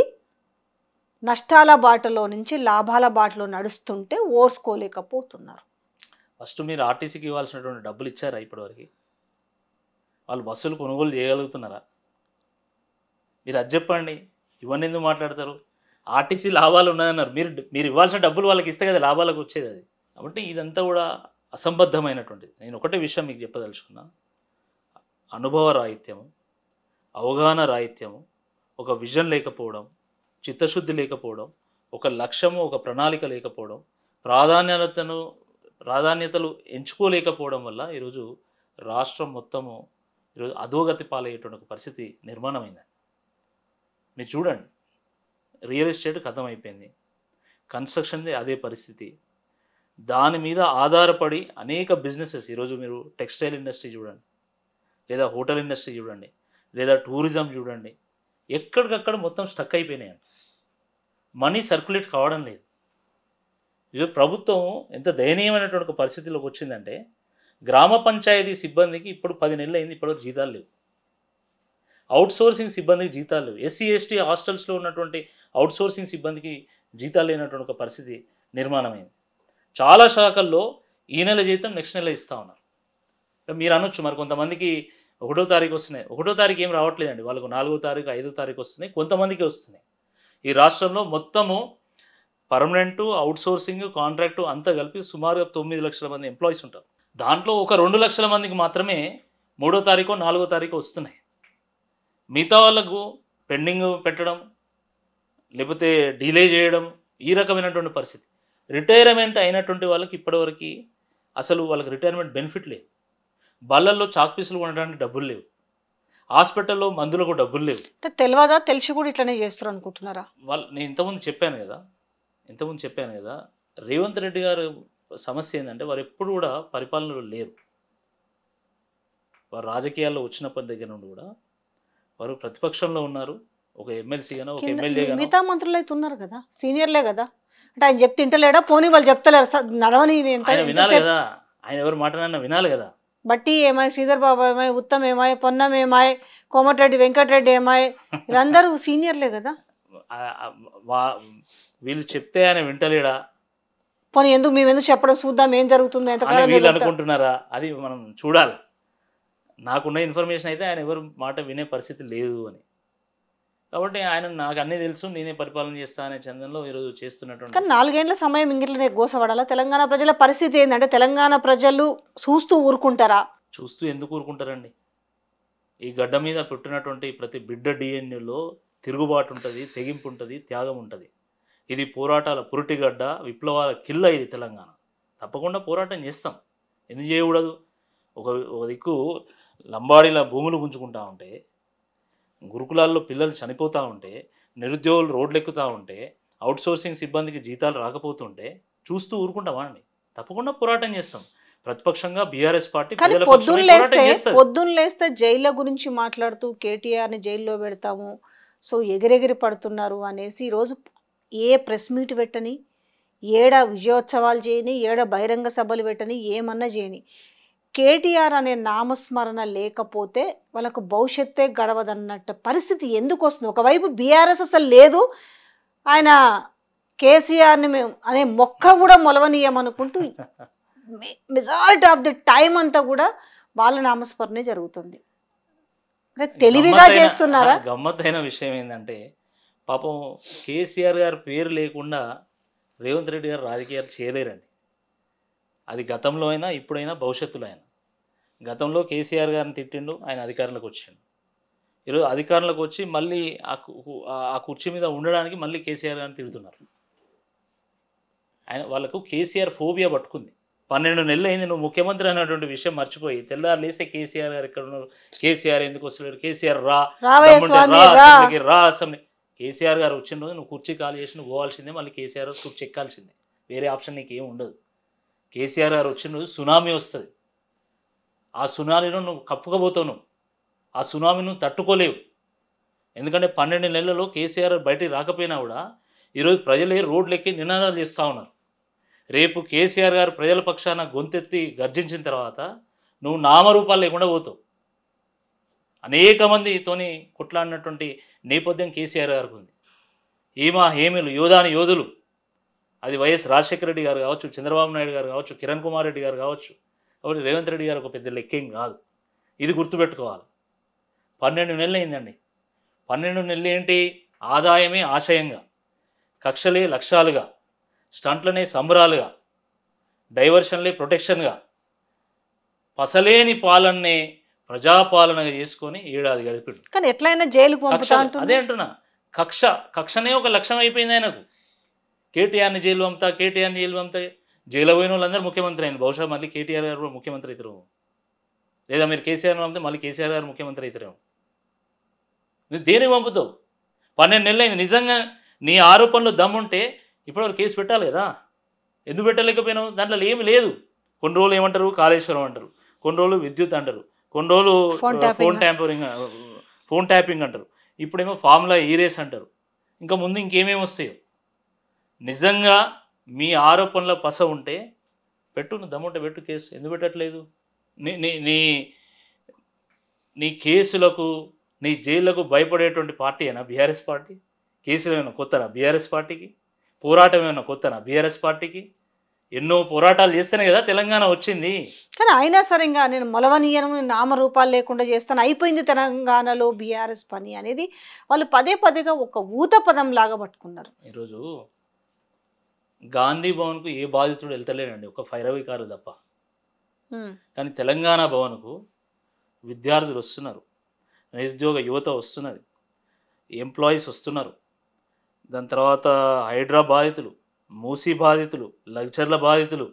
నష్టాల బాటలో నుంచి లాభాల బాటలో నడుస్తుంటే ఓర్చుకోలేకపోతున్నారు. ఫస్ట్ మీరు ఆర్టీసీకి ఇవ్వాల్సినటువంటి డబ్బులు ఇచ్చారా ఇప్పటివరకు? వాళ్ళు బస్సులు కొనుగోలు చేయగలుగుతున్నారా? మీరు అది చెప్పండి. ఇవన్నీ ఎందుకు మాట్లాడతారు? ఆర్టీసీ లాభాలు ఉన్నదన్నారు. మీరు ఇవ్వాల్సిన డబ్బులు వాళ్ళకి ఇస్తే కదా లాభాలకు వచ్చేది అది. కాబట్టి ఇదంతా కూడా అసంబద్ధమైనటువంటిది. నేను ఒకటే విషయం మీకు చెప్పదలుచుకున్నా. అనుభవ రాహిత్యము, అవగాహన రాహిత్యము, ఒక విజన్ లేకపోవడం, చిత్తశుద్ధి లేకపోవడం, ఒక లక్ష్యము, ఒక ప్రణాళిక లేకపోవడం, ప్రాధాన్యతలు ఎంచుకోలేకపోవడం వల్ల ఈరోజు రాష్ట్రం మొత్తము ఈరోజు అధోగతి పాలయ్యేటువంటి ఒక పరిస్థితి నిర్మాణమైంది. మీరు చూడండి, రియల్ ఎస్టేట్ ఖతం అయిపోయింది, కన్స్ట్రక్షన్ది అదే పరిస్థితి. దాని మీద ఆధారపడి అనేక బిజినెసెస్ ఈరోజు మీరు టెక్స్టైల్ ఇండస్ట్రీ చూడండి, లేదా హోటల్ ఇండస్ట్రీ చూడండి, లేదా టూరిజం చూడండి, ఎక్కడికక్కడ మొత్తం స్టక్ అయిపోయినాయండి. మనీ సర్క్యులేట్ కావడం లేదు. ఇది ప్రభుత్వం ఎంత దయనీయమైనటువంటి ఒక పరిస్థితిలోకి వచ్చిందంటే, గ్రామ పంచాయతీ సిబ్బందికి ఇప్పుడు 10 నెలలు అయింది, ఇప్పటివరకు జీతాలు లేవు. అవుట్సోర్సింగ్ సిబ్బందికి జీతాలు లేవు. ఎస్సీ ఎస్టీ హాస్టల్స్లో ఉన్నటువంటి అవుట్సోర్సింగ్ సిబ్బందికి జీతాలు లేనటువంటి ఒక పరిస్థితి నిర్మాణమైంది. చాలా శాఖల్లో ఈ నెల జీతం నెక్స్ట్ నెల ఇస్తూ ఉన్నారు. మీరు అనొచ్చు మరి కొంతమందికి 1వ తారీఖు వస్తున్నాయి. 1వ తారీఖు ఏం రావట్లేదండి, వాళ్ళకు 4వ తారీఖు 5వ తారీఖు వస్తున్నాయి, కొంతమందికి వస్తున్నాయి. ఈ రాష్ట్రంలో మొత్తము పర్మనెంటు, అవుట్సోర్సింగ్, కాంట్రాక్టు అంతా కలిపి సుమారుగా 9 లక్షల మంది ఎంప్లాయీస్ ఉంటారు. దాంట్లో ఒక 2 లక్షల మందికి మాత్రమే 3వ తారీఖు 4వ తారీఖు వస్తున్నాయి. మిగతా వాళ్ళకు పెండింగ్ పెట్టడం, లేకపోతే డిలే చేయడం, ఈ రకమైనటువంటి పరిస్థితి. రిటైర్మెంట్ అయినటువంటి వాళ్ళకి ఇప్పటివరకు అసలు వాళ్ళకి రిటైర్మెంట్ బెనిఫిట్ లేదు. బళ్ళల్లో చాక్ పీసులు కొనడానికి డబ్బులు లేవు. హాస్పిటల్లో మందులకు డబ్బులు లేవు. అంటే తెలియదా, తెలిసి కూడా ఇట్లనే చేస్తారు అనుకుంటున్నారా? నేను ఇంతకుముందు చెప్పాను కదా, రేవంత్ రెడ్డి గారు సమస్య ఏంటంటే వారు ఎప్పుడు కూడా పరిపాలనలో లేరు. వారు రాజకీయాల్లో వచ్చినప్పటి దగ్గర నుండి కూడా వారు ప్రతిపక్షంలో ఉన్నారు. ఒక ఎమ్మెల్సీగానో, ఒక ఎమ్మెల్యేగానో. మిగతా మంత్రులు అయితే ఉన్నారు కదా, సీనియర్లే కదా. అంటే ఆయన చెప్తే ఇంటలేడా? పోనీ వాళ్ళు చెప్తలేరు, నడవని ఆయన వినాలి కదా, ఆయన ఎవరు మాట్లాడినా వినాలి కదా. బట్టి ఏమాయ్, శ్రీధర్ బాబు ఏమాయ్, ఉత్తమ్ ఏమాయ్, పొన్నం ఏమాయ్, కోమటిరెడ్డి వెంకటరెడ్డి ఏమాయ్, వీళ్ళందరూ సీనియర్లే కదా. వీళ్ళు చెప్తే ఆయన వింటలేడా? పోనీ మేము ఎందుకు చెప్పడం, చూద్దాం ఏం జరుగుతుందో ఎంతకాలం వీళ్ళు అనుకుంటున్నారా? అది మనం చూడాలి. నాకున్న ఇన్ఫర్మేషన్ అయితే ఆయన ఎవరు మాట వినే పరిస్థితి లేదు అని. కాబట్టి ఆయన నాకు అన్నీ తెలుసు, నేనే పరిపాలన చేస్తా అనే చందంలో ఈరోజు చేస్తున్నటువంటి. కానీ 4 ఏళ్ల సమయం ఇంగిట్లనే గోసపడాలా? తెలంగాణ ప్రజల పరిస్థితి ఏంటంటే, తెలంగాణ ప్రజలు చూస్తూ ఊరుకుంటారా? చూస్తూ ఎందుకు ఊరుకుంటారండి? ఈ గడ్డ మీద పుట్టినటువంటి ప్రతి బిడ్డ డిఎన్ఏలో తిరుగుబాటు ఉంటుంది, తెగింపు ఉంటుంది, త్యాగం ఉంటుంది. ఇది పోరాటాల పురిటిగడ్డ, విప్లవాల కిల్ల ఇది తెలంగాణ. తప్పకుండా పోరాటం చేస్తాం, ఎందుకు చేయకూడదు? ఒక దిక్కు లంబాడీల భూములు గుంజుకుంటా ఉంటే, గురుకులాల్లో పిల్లలు చనిపోతూ ఉంటే, నిరుద్యోగులు రోడ్లు ఎక్కుతూ ఉంటే, అవుట్సోర్సింగ్ సిబ్బందికి జీతాలు రాకపోతుంటే చూస్తూ ఊరుకుంటామా అండి? తప్పకుండా పోరాటం చేస్తాం. ప్రతిపక్షంగా బీఆర్ఎస్ పార్టీ పొద్దున్న లేస్తే జైళ్ళ గురించి మాట్లాడుతూ కేటీఆర్ని జైల్లో పెడతాము, సో ఎగిరెగిరి పడుతున్నారు అనేసి ఈరోజు ఏ ప్రెస్ మీట్ పెట్టని, ఏడ విజయోత్సవాలు చేయని, ఏడ బహిరంగ సభలు పెట్టని, ఏమన్నా చేయని, కేటీఆర్ అనే నామస్మరణ లేకపోతే వాళ్ళకు భవిష్యత్తే గడవదన్నట్టు పరిస్థితి ఎందుకు వస్తుంది? ఒకవైపు బీఆర్ఎస్ అసలు లేదు, ఆయన కేసీఆర్ని మేము అనే మొక్క కూడా మొలవనీయమనుకుంటూ మెజారిటీ ఆఫ్ ది టైం అంతా కూడా వాళ్ళ నామస్మరణే జరుగుతుంది. అంటే తెలివిగా చేస్తున్నారా? గమ్మత్తైన విషయం ఏంటంటే, పాపం కేసీఆర్ గారి పేరు లేకుండా రేవంత్ రెడ్డి గారు రాజకీయాలు చేయలేరండి. అది గతంలో అయినా, ఇప్పుడైనా, భవిష్యత్తులో అయినా. గతంలో కేసీఆర్ గారిని తిట్టిండు, ఆయన అధికారంలోకి వచ్చిండు. ఈరోజు అధికారంలోకి వచ్చి మళ్ళీ ఆ కుర్చీ మీద ఉండడానికి మళ్ళీ కేసీఆర్ గారిని తిడుతున్నారు. వాళ్ళకు కేసీఆర్ ఫోబియా పట్టుకుంది. 12 నెలలు అయింది నువ్వు ముఖ్యమంత్రి అనేటువంటి విషయం మర్చిపోయి, తెల్లారు లేస్తే కేసీఆర్ గారు ఎక్కడ ఉన్నారు, కేసీఆర్ ఎందుకు వస్తలేడు, కేసీఆర్ రా అసెంబ్లీ. కేసీఆర్ గారు వచ్చిన రోజు నువ్వు కుర్చీ ఖాళీ చేసి నువ్వు పోవాల్సిందే, మళ్ళీ కేసీఆర్ కుర్చీ ఎక్కాల్సిందే, వేరే ఆప్షన్ నీకు ఏం ఉండదు. కేసీఆర్ గారు వచ్చిన రోజు సునామీ వస్తుంది, ఆ సునామీలో నువ్వు కప్పుకపోతావు, నువ్వు ఆ సునామీని నువ్వు తట్టుకోలేవు. ఎందుకంటే 12 నెలలలో కేసీఆర్ బయటికి రాకపోయినా కూడా ఈరోజు ప్రజలే రోడ్లు ఎక్కి నినాదాలు చేస్తూ ఉన్నారు. రేపు కేసీఆర్ గారు ప్రజల పక్షాన గొంతెత్తి గర్జించిన తర్వాత నువ్వు నామరూపాలు లేకుండా పోతావు. అనేక మందితోని కొట్లాడినటువంటి నేపథ్యం కేసీఆర్ గారికి ఉంది. హేమీలు యోధాని యోధులు. అది వైఎస్ రాజశేఖర రెడ్డి గారు కావచ్చు, చంద్రబాబు నాయుడు గారు కావచ్చు, కిరణ్ కుమార్ రెడ్డి గారు కావచ్చు. కాబట్టి రేవంత్ రెడ్డి గారు ఒక పెద్ద లెక్కేం కాదు. ఇది గుర్తుపెట్టుకోవాలి. 12 నెలలు అయిందండి. 12 నెలలు ఏంటి? ఆదాయమే ఆశయంగా, కక్షలే లక్ష్యాలుగా, స్టంట్లనే సంబరాలుగా, డైవర్షన్లే ప్రొటెక్షన్గా, పసలేని పాలన్నే ప్రజాపాలనగా చేసుకొని ఏడాది గడిపాడు. కానీ ఎట్లయినా జైలుకు పంపుతా అదే అంటున్నా, కక్షనే ఒక లక్ష్యం అయిపోయింది ఆయనకు. కేటీఆర్ని జైలు పంపుతా, కేటీఆర్ని జైలు పంపుతా. జైలు పోయిన వాళ్ళందరూ ముఖ్యమంత్రి అయిన. బహుశా మళ్ళీ కేటీఆర్ గారు కూడా ముఖ్యమంత్రి అవుతారు. లేదా మీరు కేసీఆర్ని పంపితే మళ్ళీ కేసీఆర్ గారు ముఖ్యమంత్రి అవుతారేమో. నువ్వు దేనికి పంపుతావు? 12 నెలలు అయింది. నిజంగా నీ ఆరోపణలు దమ్ముంటే ఇప్పటివరకు కేసు పెట్టాలి కదా. ఎందుకు పెట్టలేకపోయినావు? దాంట్లో ఏమి లేదు. కొన్ని రోజులు ఏమంటారు, కాళేశ్వరం అంటారు, కొన్ని రోజులు విద్యుత్ అంటారు, కొన్ని రోజులు ఫోన్ ట్యాపింగ్ అంటారు, ఇప్పుడేమో ఫార్ములా ఈరేస్ అంటారు. ఇంకా ముందు ఇంకేమేమి వస్తాయో. నిజంగా మీ ఆరోపణల పస ఉంటే పెట్టు, నువ్వు దమ్ముంటే పెట్టు కేసు. ఎందుకు పెట్టట్లేదు? నీ నీ నీ నీ కేసులకు, నీ జైళ్లకు భయపడేటువంటి పార్టీ అయినా బీఆర్ఎస్ పార్టీ? కేసులు ఏమైనా కొత్తనా బీఆర్ఎస్ పార్టీకి? పోరాటం ఏమైనా కొత్తనా బీఆర్ఎస్ పార్టీకి? ఎన్నో పోరాటాలు చేస్తేనే కదా తెలంగాణ వచ్చింది. కానీ అయినా సరే ఇంకా నేను మొలవనీయను, నామరూపాలు లేకుండా చేస్తాను, అయిపోయింది తెలంగాణలో బీఆర్ఎస్ పని అనేది వాళ్ళు పదే పదేగా ఒక ఊత పదం లాగా పట్టుకున్నారు. ఈరోజు గాంధీ భవన్కు ఏ బాధితుడు వెళ్తలేనండి, ఒక ఫైరవికారు తప్ప. కానీ తెలంగాణ భవన్కు విద్యార్థులు వస్తున్నారు, నిరుద్యోగ యువత వస్తున్నది, ఎంప్లాయీస్ వస్తున్నారు. దాని తర్వాత హైడ్రా బాధితులు, మూసీ బాధితులు, లగ్జర్ల బాధితులు,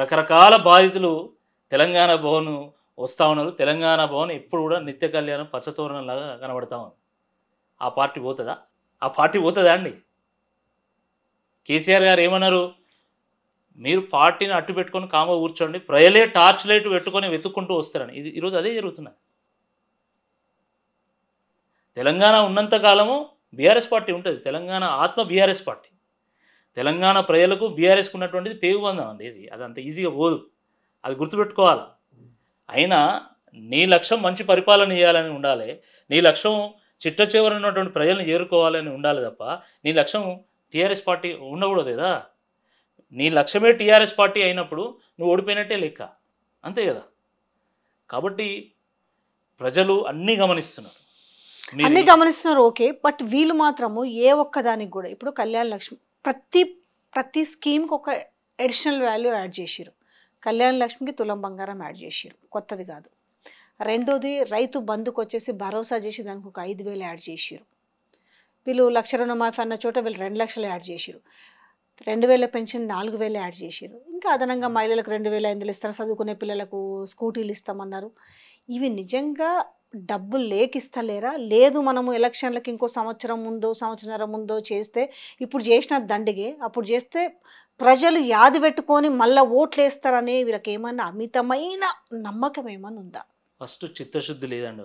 రకరకాల బాధితులు తెలంగాణ భవన్ వస్తూ ఉన్నారు. తెలంగాణ భవన్ ఎప్పుడు కూడా నిత్య కళ్యాణం పచ్చతోరణంలాగా కనబడతా ఉంది. ఆ పార్టీ పోతుందా? ఆ పార్టీ పోతుందా అండి? కేసీఆర్ గారు ఏమన్నారు? మీరు పార్టీని అట్టు పెట్టుకొని కామ కూర్చోండి, ప్రజలే టార్చ్ లైట్ పెట్టుకొని వెతుక్కుంటూ వస్తారని. ఇది ఈరోజు అదే జరుగుతున్నది. తెలంగాణ ఉన్నంతకాలము బీఆర్ఎస్ పార్టీ ఉంటుంది. తెలంగాణ ఆత్మ బీఆర్ఎస్ పార్టీ. తెలంగాణ ప్రజలకు బీఆర్ఎస్కి ఉన్నటువంటిది పేగుబంధం అండి. ఇది అది అంత ఈజీగా పోదు, అది గుర్తుపెట్టుకోవాలి. అయినా నీ లక్ష్యం మంచి పరిపాలన చేయాలని ఉండాలి, నీ లక్ష్యం చిట్ట చివరి ఉన్నటువంటి ప్రజలను చేరుకోవాలని ఉండాలి తప్ప నీ లక్ష్యం టీఆర్ఎస్ పార్టీ ఉండకూడదు కదా. నీ లక్ష్యమే టీఆర్ఎస్ పార్టీ అయినప్పుడు నువ్వు ఓడిపోయినట్టే లెక్క, అంతే కదా. కాబట్టి ప్రజలు అన్నీ గమనిస్తున్నారు. అన్ని గమనిస్తున్నారు, ఓకే. బట్ వీళ్ళు మాత్రము ఏ ఒక్కదానికి కూడా ఇప్పుడు కళ్యాణ లక్ష్మి ప్రతి స్కీమ్కి ఒక అడిషనల్ వాల్యూ యాడ్ చేసిరు. కళ్యాణ లక్ష్మికి తులం బంగారం యాడ్ చేసిరు, కొత్తది కాదు. రెండోది రైతు బంధుకు వచ్చేసి భరోసా చేసి దానికి ఒక 5,000 యాడ్ చేసిరు. వీళ్ళు 1,00,000 రుణమాఫీ అన్న చోట వీళ్ళు 2 లక్షలు యాడ్ చేసిరు. 2,000 పెన్షన్ 4,000 యాడ్ చేసిరు. ఇంకా అదనంగా మహిళలకు 2,500 ఇస్తారు, చదువుకునే పిల్లలకు స్కూటీలు ఇస్తామన్నారు. ఇవి నిజంగా డబ్బులు లేకిస్తలేరా? లేదు మనము ఎలక్షన్లకు ఇంకో సంవత్సరం ముందో సంవత్సరన్నర ముందో చేస్తే, ఇప్పుడు చేసిన దండిగే అప్పుడు చేస్తే ప్రజలు యాది పెట్టుకొని మళ్ళీ ఓట్లు వేస్తారనే వీళ్ళకి ఏమన్నా అమితమైన నమ్మకం ఏమన్నా ఉందా? ఫస్ట్ చిత్తశుద్ధి లేదండి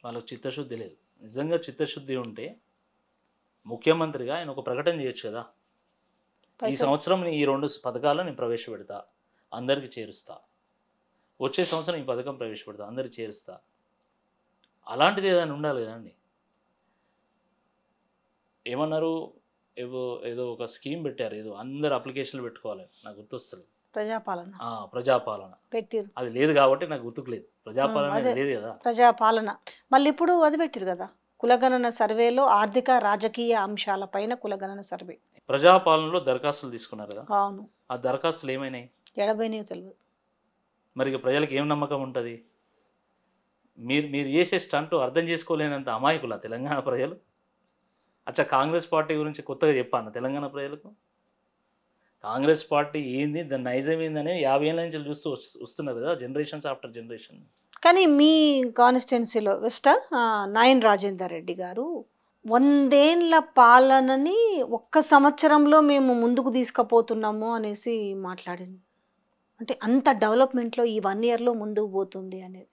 వాళ్ళకు చిత్తశుద్ధి లేదు. నిజంగా చిత్తశుద్ధి ఉంటే ముఖ్యమంత్రిగా ఆయన ఒక ప్రకటన చేయొచ్చు కదా. ఈ సంవత్సరం ఈ 2 పథకాలను నేను ప్రవేశపెడతా, అందరికీ చేరుస్తా. వచ్చే సంవత్సరం ఈ పథకం ప్రవేశపెడతా, అందరికీ చేరుస్తా. అలాంటిది ఏదైనా ఉండాలి కదండి. ఏమన్నారు, ఏదో ఒక స్కీమ్ పెట్టారు, ఏదో అందరు అప్లికేషన్లు పెట్టుకోవాలి, నాకు గుర్తొస్తుంది. ప్రజాపాలన పెట్టిరు. అది లేదు కాబట్టి నాకు గుర్తుకులేదు. ప్రజాపాలన లేదు కదా. ప్రజాపాలన మళ్ళీ ఇప్పుడు అది పెట్టిరు కదా, కులగణన సర్వేలో ఆర్థిక రాజకీయ అంశాలపైన కులగణన సర్వే. ప్రజాపాలనలో దరఖాస్తులు తీసుకున్నారు కదా. అవును. ఆ దరఖాస్తులు ఏమైనాయి? ఎడబైనవి తెలియదు. మరి ప్రజలకు ఏం నమ్మకం ఉంటుంది? మీరు చేసే స్టంట్ అర్థం చేసుకోలేనంత అమాయకులా తెలంగాణ ప్రజలు? అచ్చా, కాంగ్రెస్ పార్టీ గురించి కొత్తగా చెప్పాను తెలంగాణ ప్రజలకు. కాంగ్రెస్ పార్టీ ఏంది, దాని నైజం ఏందని 50 ఏళ్ళ నుంచి చూస్తూ వస్తున్నారు కదా, జనరేషన్స్ ఆఫ్టర్ జనరేషన్. కానీ మీ కాన్స్టిట్యున్సీలో నాయన్ రాజేందర్ రెడ్డి గారు 100 ఏళ్ల పాలనని ఒక్క సంవత్సరంలో మేము ముందుకు తీసుకుపోతున్నాము అనేసి మాట్లాడింది. అంటే అంత డెవలప్మెంట్లో ఈ 1 ఇయర్లో ముందుకు పోతుంది అనేది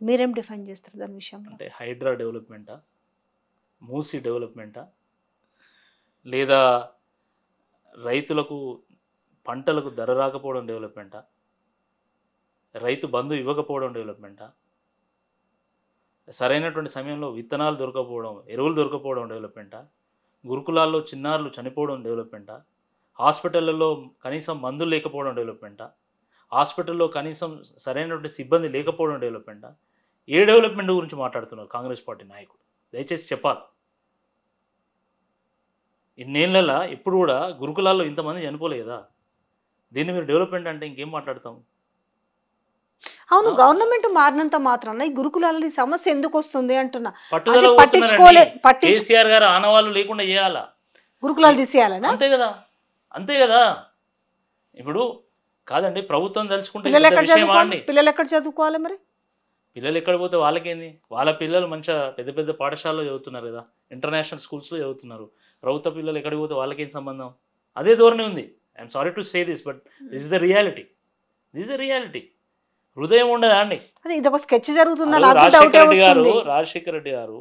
మీరేం డిఫైన్ చేస్తారు దాని విషయంలో? అంటే హైడ్రా డెవలప్మెంటా, మూసీ డెవలప్మెంటా, లేదా రైతులకు పంటలకు ధర రాకపోవడం డెవలప్మెంటా, రైతు బంధు ఇవ్వకపోవడం డెవలప్మెంటా, సరైనటువంటి సమయంలో విత్తనాలు దొరకపోవడం, ఎరువులు దొరకపోవడం డెవలప్‌మెంటా? గురుకులాల్లో చిన్నారులు చనిపోవడం డెవలప్‌మెంటా? హాస్పిటళ్ళలో కనీసం మందులు లేకపోవడం డెవలప్‌మెంటా? హాస్పిటల్‌లో కనీసం సరైనటువంటి సిబ్బంది లేకపోవడం డెవలప్‌మెంటా? ఏ డెవలప్‌మెంట్ గురించి మాట్లాడుతున్నారు కాంగ్రెస్ పార్టీ నాయకులు? దయచేసి చెప్పాలి. ఇన్నేళ్లలో ఎప్పుడు కూడా గురుకులాల్లో ఇంతమంది చనిపోలే కదా! దీన్ని మీరు డెవలప్‌మెంట్ అంటే ఇంకేం మాట్లాడతాం? అవును, ఆ! గవర్నమెంట్ మారినంత మాత్రాన ఈ గురుకులాల ఈ సమస్య ఎందుకు వస్తుంది అంటున్నా. పట్టుదల అది పోతున్నారండి. పట్టించుకోలే కేసీఆర్ గారు ఆనవాళ్ళు లేకుండా చేయాలా? గురుకులాలు తీసేయాలనా? అంతే కదా! అంతే కదా! ఇప్పుడు కాదండి, ప్రభుత్వం తలుచుకుంటే ఇది పిల్లలు పెద్ద ఎక్కడ విషయమా చదువుకోవాలి? అండి? పిల్లలు ఎక్కడ చదువుకోవాలి మరి? పిల్లలు ఎక్కడ పోతే వాళ్ళకేంది? వాళ్ళ పిల్లలు మంచిగా పెద్ద పెద్ద పాఠశాలలో చదువుతున్నారు కదా! ఇంటర్నేషనల్ స్కూల్స్‌లో చదువుతున్నారు. ప్రభుత్వ పిల్లలు ఎక్కడికి పోతే వాళ్ళకేం సంబంధం? అదే ధోరణి ఉంది. I'm sorry to say this, but this is the reality. This is the reality. హృదయం ఉండదా అండి? అదే ఇదొక స్కెచ్ జరుగుతుందా? ఆ రోజు నాకు డౌటే వస్తుంది. రాజశేఖర రెడ్డి గారు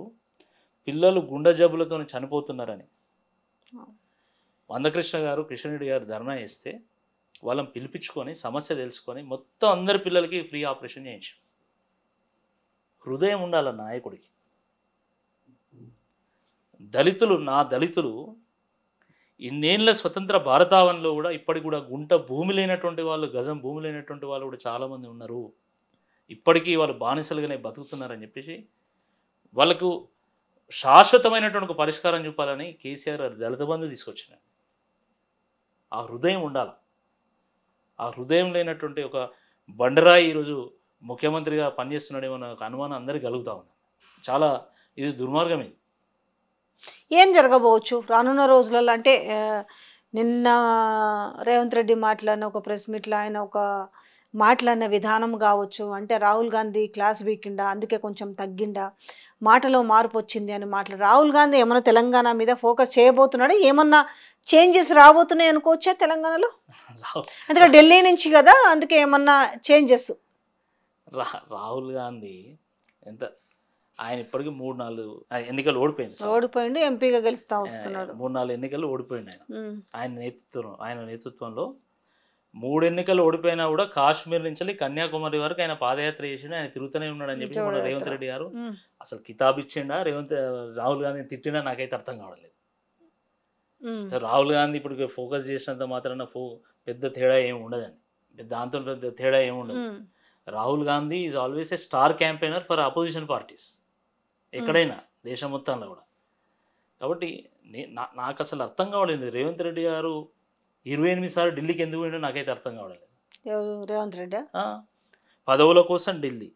పిల్లలు గుండె జబ్బులతోని చనిపోతున్నారని మందకృష్ణ గారు, కిషన్ రెడ్డి గారు ధర్నా చేస్తే వాళ్ళని పిలిపించుకొని సమస్య తెలుసుకొని మొత్తం అందరి పిల్లలకి ఫ్రీ ఆపరేషన్ చేయించారు. హృదయం ఉండాల నాయకుడికి. దళితులు ఇన్నేళ్ల స్వతంత్ర భారతావనిలో కూడా ఇప్పటికి కూడా గుంట భూమి లేనటువంటి వాళ్ళు, గజం భూమి లేనటువంటి వాళ్ళు కూడా చాలామంది ఉన్నారు. ఇప్పటికీ వాళ్ళు బానిసలుగానే బతుకుతున్నారని చెప్పేసి వాళ్ళకు శాశ్వతమైనటువంటి ఒక పరిష్కారం చూపాలని కేసీఆర్ గారు దళిత బంధు తీసుకొచ్చిన. ఆ హృదయం ఉండాలి. ఆ హృదయం లేనటువంటి ఒక బండరాయి ఈరోజు ముఖ్యమంత్రిగా పనిచేస్తున్నాడేమో అన్న ఒక అనుమానం అందరికీ కలుగుతా ఉంది. చాలా ఇది దుర్మార్గం ఇది. ఏం జరగబోవచ్చు రానున్న రోజులలో? అంటే నిన్న రేవంత్ రెడ్డి మాట్లాడిన ఒక ప్రెస్ మీట్లో ఆయన ఒక మాట్లాడిన విధానం కావచ్చు, అంటే రాహుల్ గాంధీ క్లాస్ వీకిండా, అందుకే కొంచెం తగ్గిండా, మాటలో మార్పు వచ్చింది అని రాహుల్ గాంధీ ఏమన్నా తెలంగాణ మీద ఫోకస్ చేయబోతున్నాడు? ఏమన్నా చేంజెస్ రాబోతున్నాయి అనుకోవచ్చా తెలంగాణలో? అందుకే ఢిల్లీ నుంచి కదా, అందుకే ఏమన్నా చేంజెస్? రాహుల్ గాంధీ ఎంత ఆయన ఇప్పటికీ 3-4 ఎన్నికలు ఓడిపోయింది సార్. ఓడిపోయిండు, ఎంపీగా గెలుస్తా వస్తున్నాడు. 3-4 ఎన్నికలు ఓడిపోయిండు ఆయన. ఉమ్. ఆయన నేతృత్వంలో 3 ఎన్నికలు ఓడిపోయినా కూడా కాశ్మీర్ నుంచి కన్యాకుమారి వరకు ఆయన పాదయాత్ర చేసిండు. ఆయన తిరుగుతూనే ఉన్నాడు అని చెప్పి మన రేవంత్ రెడ్డి గారు ఉమ్. అసలు కితాబ్ ఇచ్చిండా రాహుల్ గాంధీని తిట్టినా నాకైతే అర్థం కావట్లేదు. ఉమ్. రాహుల్ గాంధీ ఇప్పుడు ఫోకస్ చేసినంత మాత్రాన పెద్ద తేడా ఏమి ఉండదండి. దాంతో పెద్ద తేడా ఏమి ఉండదు. Um. Rahul Gandhi is always a star campaigner for opposition parties ఎక్కడైనా దేశం మొత్తంలో కూడా. కాబట్టి నాకు అసలు అర్థం కావలేదు రేవంత్ రెడ్డి గారు 28 సార్లు ఢిల్లీకి ఎందుకు పోయిండో నాకైతే అర్థం కావలేదు. ఎవరు? రేవంత్ రెడ్డి పదవుల కోసం ఢిల్లీ,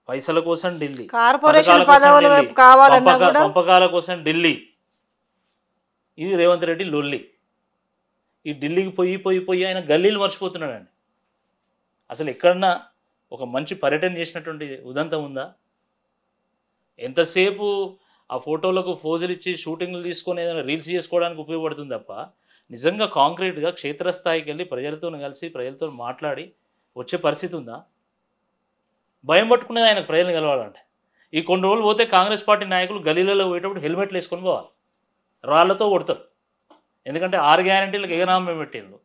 పైసల కోసం ఢిల్లీ, కార్పొరేషన్ పదవులు కావాలన్నా కూడా పంపకాల కోసం ఢిల్లీ. ఇది రేవంత్ రెడ్డి లొల్లి. ఈ ఢిల్లీకి పోయి ఆయన గల్లీలు మర్చిపోతున్నాడండి. అసలు ఎక్కడన్నా ఒక మంచి పర్యటన చేసినటువంటి ఉదంతం ఉందా? ఎంతసేపు ఆ ఫోటోలకు ఫోజులు ఇచ్చి షూటింగ్లు తీసుకొని ఏదైనా రీల్స్ చేసుకోవడానికి ఉపయోగపడుతుంది తప్ప నిజంగా కాంక్రీట్గా క్షేత్రస్థాయికి వెళ్ళి ప్రజలతో కలిసి ప్రజలతో మాట్లాడి వచ్చే పరిస్థితి ఉందా? భయం పట్టుకునేది ఆయనకు ప్రజలను కలవాలంటే. ఈ కొన్ని రోజులు పోతే కాంగ్రెస్ పార్టీ నాయకులు గలీలలో పోయేటప్పుడు హెల్మెట్లు వేసుకొని పోవాలి, రాళ్లతో కొడతారు. ఎందుకంటే 6 గ్యారంటీలకు ఎగనామం పెట్టిండ్రు,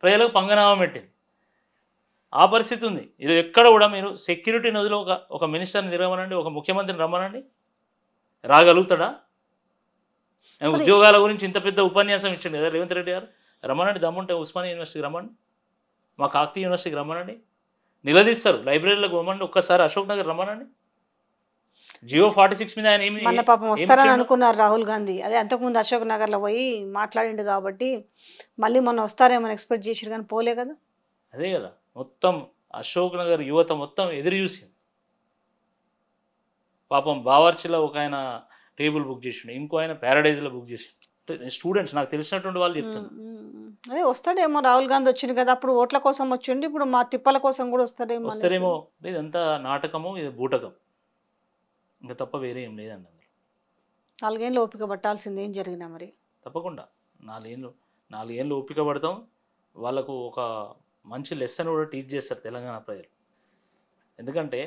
ప్రజలకు పంగనామం పెట్టింది. ఆ పరిస్థితి ఉంది. ఇది ఎక్కడ కూడా మీరు సెక్యూరిటీ నదిలో ఒక మినిస్టర్ని తిరగమనండి, ఒక ముఖ్యమంత్రిని రమ్మనండి, రాగలుగుతాడా? ఉద్యోగాల గురించి ఇంత పెద్ద ఉపన్యాసం ఇచ్చింది కదా రేవంత్ రెడ్డి గారు. రమ్మనండి, దమ్ముంటే ఉస్మానియా యూనివర్సిటీకి రమ్మండి, మా కాకతీయ యూనివర్సిటీకి రమ్మనండి, నిలదీస్తారు. లైబ్రరీలకు రమ్మండి, ఒక్కసారి అశోక్ నగర్ రమ్మనండి. జియో 46 మీద ఆయన ఏమి మన పాపం వస్తారని అనుకున్నారు రాహుల్ గాంధీ. అదే అంతకుముందు అశోక్ నగర్లో పోయి మాట్లాడిండు కాబట్టి మళ్ళీ మొన్న వస్తారేమని ఎక్స్పెక్ట్ చేసారు కానీ పోలే కదా. అదే కదా, మొత్తం అశోక్ నగర్ యువత మొత్తం ఎదురు చూసింది. పాపం బావర్చిలో ఒక ఆయన టేబుల్ బుక్ చేసిండు, ఇంకో ఆయన ప్యారడైజ్లో బుక్ చేసిండు. స్టూడెంట్స్ నాకు తెలిసినటువంటి వాళ్ళు చెప్తున్నారు. అదే వస్తాడేమో రాహుల్ గాంధీ వచ్చింది కదా, అప్పుడు ఓట్ల కోసం వచ్చిండి, ఇప్పుడు మా తిప్పల కోసం కూడా వస్తారేమో. ఇదంతా నాటకము, ఇది బూటకం, ఇంకా తప్ప వేరే ఏం లేదండి. అందులో 4 ఏళ్ళు ఓపిక పట్టాల్సింది. ఏం జరిగినా మరి తప్పకుండా 4 ఏళ్ళు ఓపిక పడతాం. వాళ్ళకు ఒక మంచి లెసన్ కూడా టీచ్ చేస్తారు తెలంగాణ ప్రజలు. ఎందుకంటే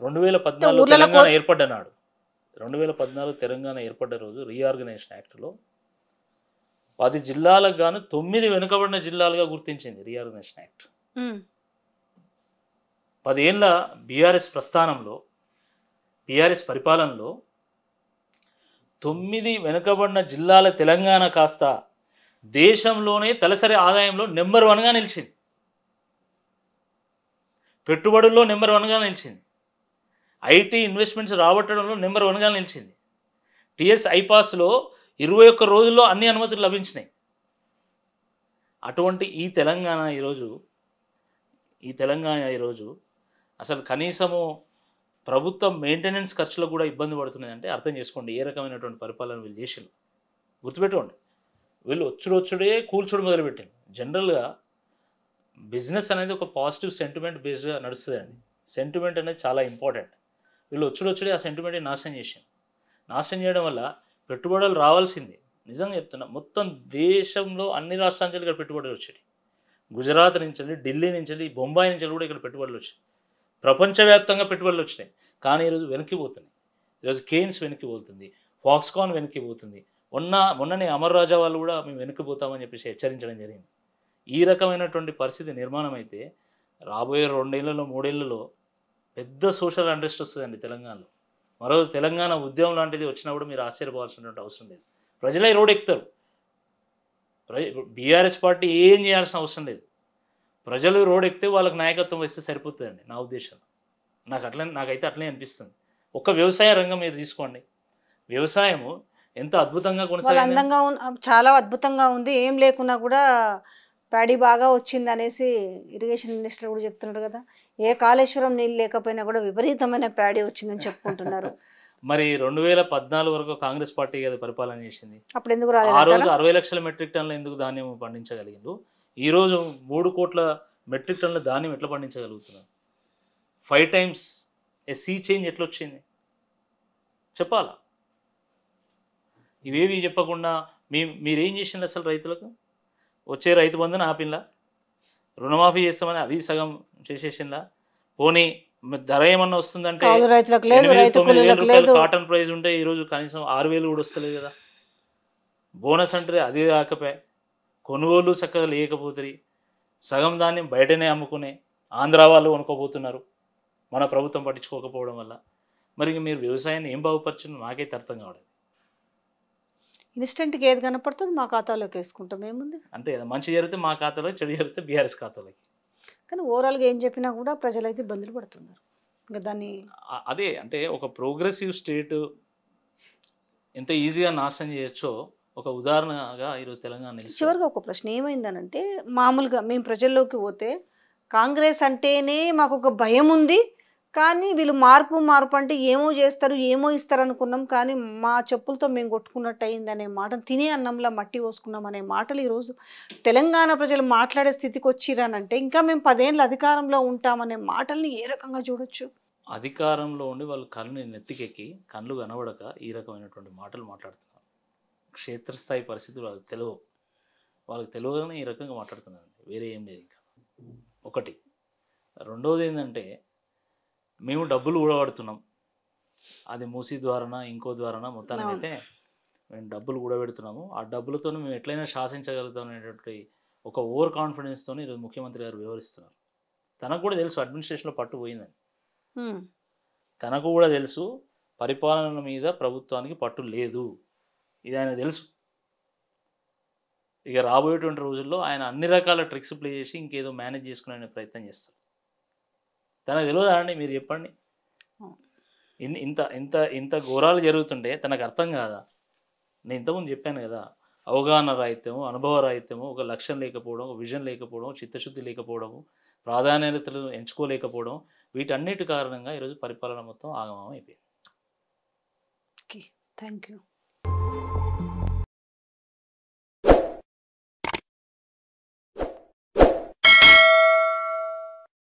2014 తెలంగాణ ఏర్పడ్డ నాడు, 2014 తెలంగాణ ఏర్పడ్డ రోజు రీఆర్గనైజేషన్ యాక్ట్లో 10 జిల్లాలకు గాను 9 వెనుకబడిన జిల్లాలుగా గుర్తించింది రీఆర్గనైజేషన్ యాక్ట్. 10 ఏళ్ళ బీఆర్ఎస్ ప్రస్థానంలో బీఆర్ఎస్ పరిపాలనలో 9 వెనుకబడిన జిల్లాల తెలంగాణ కాస్త దేశంలోనే తలసరి ఆదాయంలో నెంబర్ 1గా నిలిచింది. పెట్టుబడుల్లో నెంబర్ 1గా నిలిచింది. ఐటీ ఇన్వెస్ట్మెంట్స్ రాబట్టడంలో నెంబర్ 1గా నిలిచింది. టీఎస్ ఐపాస్లో 21 రోజుల్లో అన్ని అనుమతులు లభించినాయి. అటువంటి ఈ తెలంగాణ ఈరోజు అసలు కనీసము ప్రభుత్వ మెయింటెనెన్స్ ఖర్చులకు కూడా ఇబ్బంది పడుతున్నాయి అంటే అర్థం చేసుకోండి ఏ రకమైనటువంటి పరిపాలన వీళ్ళు చేసిండ్రు. గుర్తుపెట్టుకోండి, వీళ్ళు వచ్చుడే కూల్చుడు మొదలుపెట్టింది. జనరల్గా బిజినెస్ అనేది ఒక పాజిటివ్ సెంటిమెంట్ బేస్డ్గా నడుస్తుందండి. సెంటిమెంట్ అనేది చాలా ఇంపార్టెంట్. వీళ్ళు వచ్చుడే ఆ సెంటిమెంట్ని నాశనం చేసింది. నాశనం చేయడం వల్ల పెట్టుబడులు రావాల్సింది. నిజంగా చెప్తున్నా, మొత్తం దేశంలో అన్ని రాష్ట్రాల నుంచి ఇక్కడ పెట్టుబడులు వచ్చాయి. గుజరాత్ నుంచి, ఢిల్లీ నుంచి, బొంబాయి నుంచి కూడా ఇక్కడ పెట్టుబడులు వచ్చాయి. ప్రపంచవ్యాప్తంగా పెట్టుబడులు వచ్చినాయి. కానీ ఈరోజు వెనక్కిపోతున్నాయి. ఈరోజు కేన్స్ వెనక్కిపోతుంది, ఫాక్స్కాన్ వెనక్కిపోతుంది. మొన్ననే అమర్ రాజా వాళ్ళు కూడా మేము వెనక్కిపోతామని చెప్పేసి హెచ్చరించడం జరిగింది. ఈ రకమైనటువంటి పరిస్థితి నిర్మాణం అయితే రాబోయే 2 ఏళ్లలో 3 ఏళ్లలో పెద్ద సోషల్ అంట్రెస్ట్ వస్తుందండి తెలంగాణలో. మరో తెలంగాణ ఉద్యమం లాంటిది వచ్చినా కూడా మీరు ఆశ్చర్యపోవాల్సినటువంటి అవసరం లేదు. ప్రజలే రోడ్ ఎక్కుతారు. బీఆర్ఎస్ పార్టీ ఏం చేయాల్సిన అవసరం లేదు. ప్రజలు రోడ్ ఎక్కితే వాళ్ళకి నాయకత్వం వస్తే సరిపోతుందండి నా ఉద్దేశంలో. నాకైతే అట్లనే అనిపిస్తుంది. ఒక్క వ్యవసాయ రంగం మీరు తీసుకోండి. వ్యవసాయము ఎంత అద్భుతంగా కొనసాగింది. చాలా అద్భుతంగా ఉంది. ఏం లేకున్నా కూడా ప్యాడీ బాగా వచ్చింది అనేసి ఇరిగేషన్ మినిస్టర్ కూడా చెప్తున్నాడు కదా. ఏ కాళేశ్వరం నీళ్ళు లేకపోయినా కూడా విపరీతమైన ప్యాడీ వచ్చిందని చెప్పుకుంటున్నారు. మరి 2014 వరకు కాంగ్రెస్ పార్టీ కదా పరిపాలన చేసింది. అప్పుడు ఎందుకు రాలేదు? ఆ రోజు 60 లక్షల మెట్రిక్ టన్నులు ఎందుకు ధాన్యం పండించగలిగింది? ఈ రోజు 3 కోట్ల మెట్రిక్ టన్నుల ధాన్యం ఎట్లా పండించగలుగుతున్నారు? 5 times సీ చేంజ్ ఎట్లా వచ్చింది చెప్పాలా? ఇవేవి చెప్పకుండా మీరేం చేసిండ్రు అసలు? రైతులకు వచ్చే రైతు బంధుని ఆపిన్లా? రుణమాఫీ చేస్తామని అవి సగం చేసేసిందా? పోనీ ధర ఏమన్నా వస్తుందంటే కాటన్ ప్రైస్ ఉంటే ఈరోజు కనీసం 6,000 కూడా వస్తలేదు కదా. బోనస్ అంటే అది కాకపోయా, కొనుగోలు చక్కగా లేకపోతే సగం దాన్ని బయటనే అమ్ముకునే ఆంధ్ర వాళ్ళు కొనుక్కోబోతున్నారు మన ప్రభుత్వం పట్టించుకోకపోవడం వల్ల. మరి మీరు వ్యవసాయాన్ని ఏం బాగుపరచును నాకైతే అర్థం కావడం. ఇన్స్టెంట్గా ఏది కనపడుతుంది మా ఖాతాలోకి వేసుకుంటాం, ఏముంది అంతే కదా. మంచి జరిగితే మా ఖాతాలో, చెడు జరిగితే బీఆర్ఎస్ ఖాతాలోకి. కానీ ఓవరాల్గా ఏం చెప్పినా కూడా ప్రజలైతే ఇబ్బందులు పడుతున్నారు. ఇంకా దాన్ని అదే అంటే ఒక ప్రోగ్రెసివ్ స్టేట్ ఎంత ఈజీగా నాశనం చేయొచ్చో ఒక ఉదాహరణగా ఈరోజు తెలంగాణ. చివరిగా ఒక ప్రశ్న ఏమైందనంటే, మామూలుగా మేము ప్రజల్లోకి పోతే కాంగ్రెస్ అంటేనే మాకు ఒక భయం ఉంది. కానీ వీళ్ళు మార్పు అంటే ఏమో చేస్తారు, ఏమో ఇస్తారు అనుకున్నాం. కానీ మా చెప్పులతో మేము కొట్టుకున్నట్టు అయింది అనే మాటను, తినే అన్నంలో మట్టి పోసుకున్నాం అనే మాటలు ఈరోజు తెలంగాణ ప్రజలు మాట్లాడే స్థితికి వచ్చిరానంటే ఇంకా మేము 10 ఏళ్ళు అధికారంలో ఉంటామనే మాటల్ని ఏ రకంగా చూడొచ్చు? అధికారంలో ఉండి వాళ్ళు కళ్ళు నెత్తికెక్కి కళ్ళు కనబడక ఈ రకమైనటువంటి మాటలు మాట్లాడుతున్నారు. క్షేత్రస్థాయి పరిస్థితులు వాళ్ళకి తెలియగానే ఈ రకంగా మాట్లాడుతున్నారు. వేరే ఏం లేదు. ఇంకా ఒకటి. రెండవది ఏంటంటే, మేము డబ్బులు కూడబెడుతున్నాం, అది మూసీ ద్వారానా ఇంకో ద్వారానా మొత్తానికైతే మేము డబ్బులు కూడబెడుతున్నాము. ఆ డబ్బులతో మేము ఎట్లయినా శాసించగలుగుతాం అనేటువంటి ఒక ఓవర్ కాన్ఫిడెన్స్తో ఈరోజు ముఖ్యమంత్రి గారు వ్యవహరిస్తున్నారు. తనకు కూడా తెలుసు అడ్మినిస్ట్రేషన్లో పట్టు పోయిందని. తనకు కూడా తెలుసు పరిపాలన మీద ప్రభుత్వానికి పట్టు లేదు. ఇది ఆయన తెలుసు. ఇక రాబోయేటువంటి రోజుల్లో ఆయన అన్ని రకాల ట్రిక్స్ ప్లే చేసి ఇంకేదో మేనేజ్ చేసుకునే ప్రయత్నం చేస్తారు. తనకు తెలియదా అండి? మీరు చెప్పండి. ఇంత ఇంత ఇంత ఘోరాలు జరుగుతుంటే తనకు అర్థం కాదా? నేను ఇంతకుముందు చెప్పాను కదా, అవగాహన రాహిత్యము, అనుభవ రాహిత్యము, ఒక లక్ష్యం లేకపోవడం, ఒక విజన్ లేకపోవడం, చిత్తశుద్ధి లేకపోవడము, ప్రాధాన్యతలు ఎంచుకోలేకపోవడం, వీటన్నిటి కారణంగా ఈరోజు పరిపాలన మొత్తం ఆగమం అయిపోయింది. Okay, thank you.